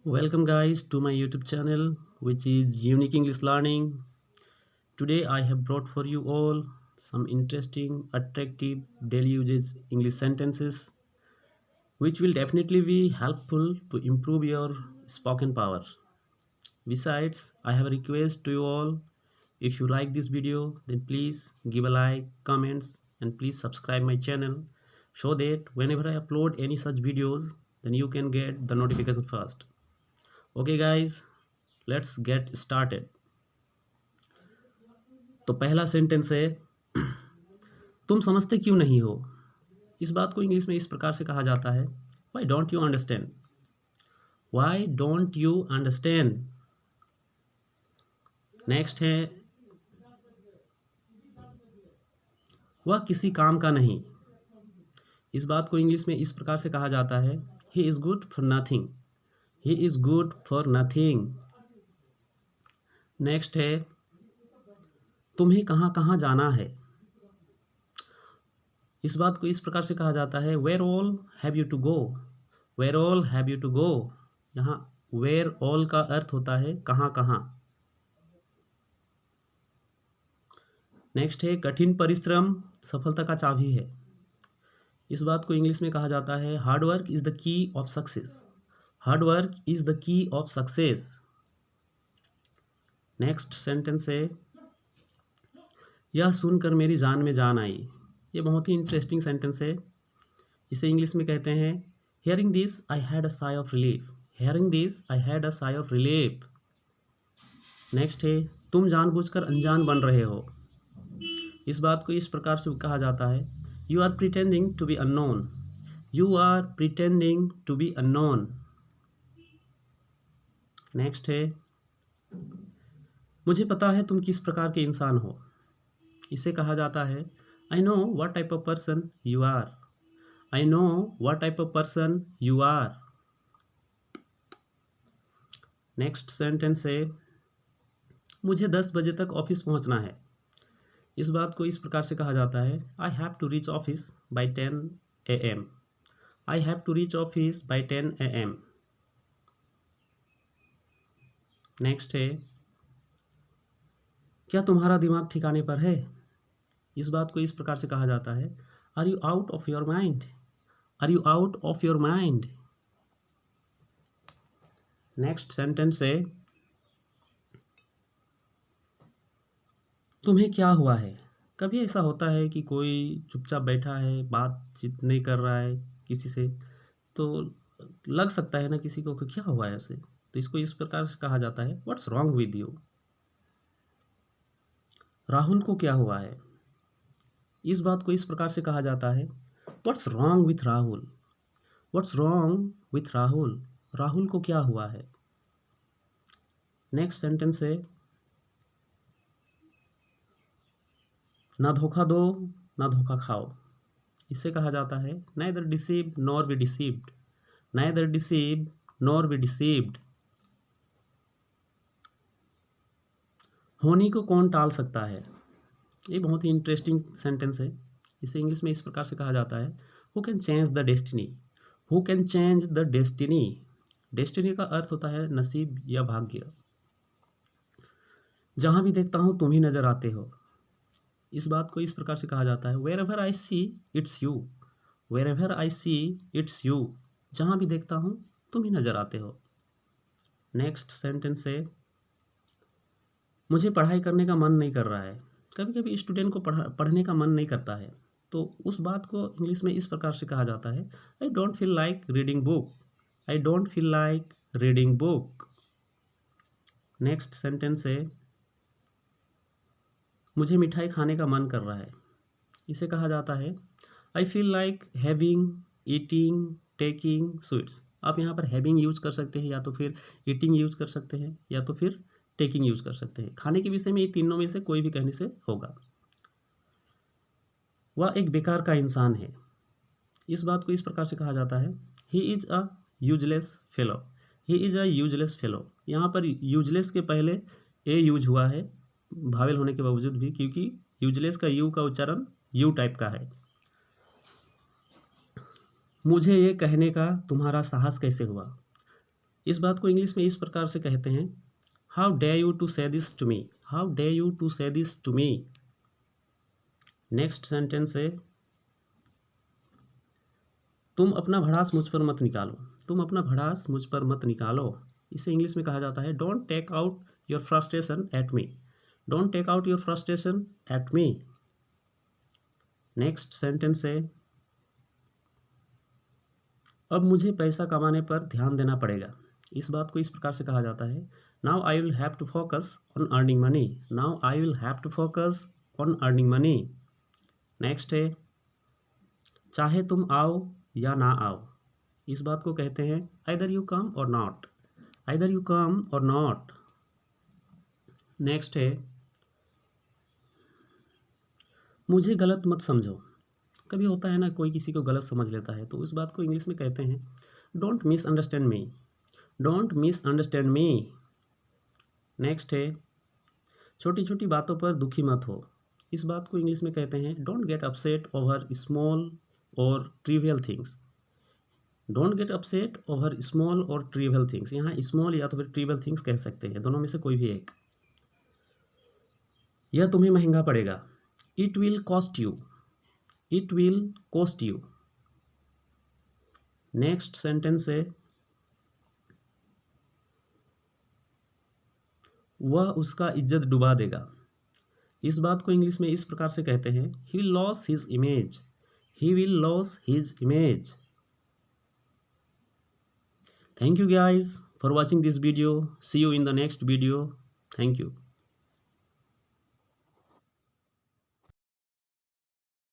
Welcome guys to my YouTube channel which is Unique English Learning. Today I have brought for you all some interesting, attractive daily usage English sentences which will definitely be helpful to improve your spoken power. Besides, I have a request to you all. If you like this video, then please give a like, comments and please subscribe my channel so that whenever I upload any such videos, then you can get the notification first. Okay guys, let's get started. तो पहला sentence है तुम समझते क्यों नहीं हो। इस बात को इंग्लिश में इस प्रकार से कहा जाता है why don't you understand. Why don't you understand. Next है वह किसी काम का नहीं। इस बात को इंग्लिश में इस प्रकार से कहा जाता है he is good for nothing. He is good for nothing. Next है तुम्हें कहाँ कहाँ जाना है। इस बात को इस प्रकार से कहा जाता है where all have you to go. Where all have you to go. यहाँ वेयर ऑल का अर्थ होता है कहाँ कहाँ। नेक्स्ट है कठिन परिश्रम सफलता का चाबी है। इस बात को इंग्लिश में कहा जाता है hard work is the key of success. Hard work is the key of success. Next sentence है यह सुनकर मेरी जान में जान आई। ये बहुत ही इंटरेस्टिंग सेंटेंस है। इसे इंग्लिश में कहते हैं hearing this I had a sigh of relief. Hearing this I had a sigh of relief. Next है तुम जानबूझकर अनजान बन रहे हो। इस बात को इस प्रकार से कहा जाता है you are pretending to be unknown. You are pretending to be unknown. Next है मुझे पता है तुम किस प्रकार के इंसान हो। इसे कहा जाता है I know what type of person you are. I know what type of person you are. Next sentence है मुझे 10 बजे तक ऑफिस पहुंचना है। इस बात को इस प्रकार से कहा जाता है I have to reach office by 10 AM। I have to reach office by 10 AM। Next है क्या तुम्हारा दिमाग ठिकाने पर है। इस बात को इस प्रकार से कहा जाता है are you out of your mind. Are you out of your mind. Next sentence है तुम्हें क्या हुआ है। कभी ऐसा होता है कि कोई चुपचाप बैठा है बातचीत नहीं कर रहा है किसी से, तो लग सकता है ना किसी को कि क्या हुआ है उसे। तो इसको इस प्रकार से कहा जाता है what's wrong with you. Rahul को क्या हुआ है। इस बात को इस प्रकार से कहा जाता है what's wrong with Rahul. What's wrong with Rahul. Rahul को क्या हुआ है। नेक्स्ट सेंटेंस है ना धोखा दो ना धोखा खाओ। इससे कहा जाता है neither deceive nor be deceived. Neither deceive nor be deceived. होनी को कौन टाल सकता है। ये बहुत ही इंटरेस्टिंग सेंटेंस है। इसे इंग्लिश में इस प्रकार से कहा जाता है who can change the destiny. Who can change the destiny. Destiny का अर्थ होता है नसीब या भाग्य। जहाँ भी देखता हूँ तुम ही नजर आते हो। इस बात को इस प्रकार से कहा जाता है wherever I see it's you. Wherever I see it's you. जहाँ भी देखता हूँ तुम ही नजर आते हो। नेक्स्ट सेंटेंस है मुझे पढ़ाई करने का मन नहीं कर रहा है। कभी कभी स्टूडेंट को पढ़ने का मन नहीं करता है, तो उस बात को इंग्लिश में इस प्रकार से कहा जाता है I don't feel like reading book. I don't feel like reading book. Next sentence है मुझे मिठाई खाने का मन कर रहा है। इसे कहा जाता है I feel like having eating taking sweets. आप यहाँ पर हैविंग यूज कर सकते हैं या तो फिर ईटिंग यूज कर सकते हैं या तो फिर टेकिंग यूज कर सकते हैं। खाने के विषय में ये तीनों में से कोई भी कहने से होगा। वह एक बेकार का इंसान है। इस बात को इस प्रकार से कहा जाता है he is a useless fellow. He is a useless fellow. यहाँ पर यूजलेस के पहले ए यूज हुआ है भावेल होने के बावजूद भी, क्योंकि यूजलेस का यू का उच्चारण यू टाइप का है। मुझे ये कहने का तुम्हारा साहस कैसे हुआ। इस बात को इंग्लिश में इस प्रकार से कहते हैं, how dare you to say this to me, how dare you to say this to me. Next sentence है, तुम अपना भड़ास मुझ पर मत निकालो, तुम अपना भड़ास मुझ पर मत निकालो। इसे इंग्लिश में कहा जाता है, don't take out your frustration at me, don't take out your frustration at me. Next sentence है, अब मुझे पैसा कमाने पर ध्यान देना पड़ेगा। इस बात को इस प्रकार से कहा जाता है, now I will have to focus on earning money, now I will have to focus on earning money. Next है, चाहे तुम आओ या ना आओ। इस बात को कहते हैं, आइदर यू कम और नॉट, आइदर यू कम और नॉट। नेक्स्ट है, मुझे गलत मत समझो। कभी होता है ना, कोई किसी को गलत समझ लेता है, तो उस बात को इंग्लिश में कहते हैं, don't miss understand me, don't miss understand me. Next है, छोटी छोटी बातों पर दुखी मत हो। इस बात को इंग्लिश में कहते हैं, don't get upset over small और trivial things, don't get upset over small और ट्रिवियल थिंग्स। यहाँ स्मॉल या तो फिर ट्रिवियल थिंग्स कह सकते हैं, दोनों में से कोई भी एक। यह तुम्हें महंगा पड़ेगा, it will cost you, it will cost you. Next sentence है, वह उसका इज्जत डुबा देगा। इस बात को इंग्लिश में इस प्रकार से कहते हैं, he will loss his image, he will loss his image. Thank you guys for watching this video. See you in the next video. Thank you.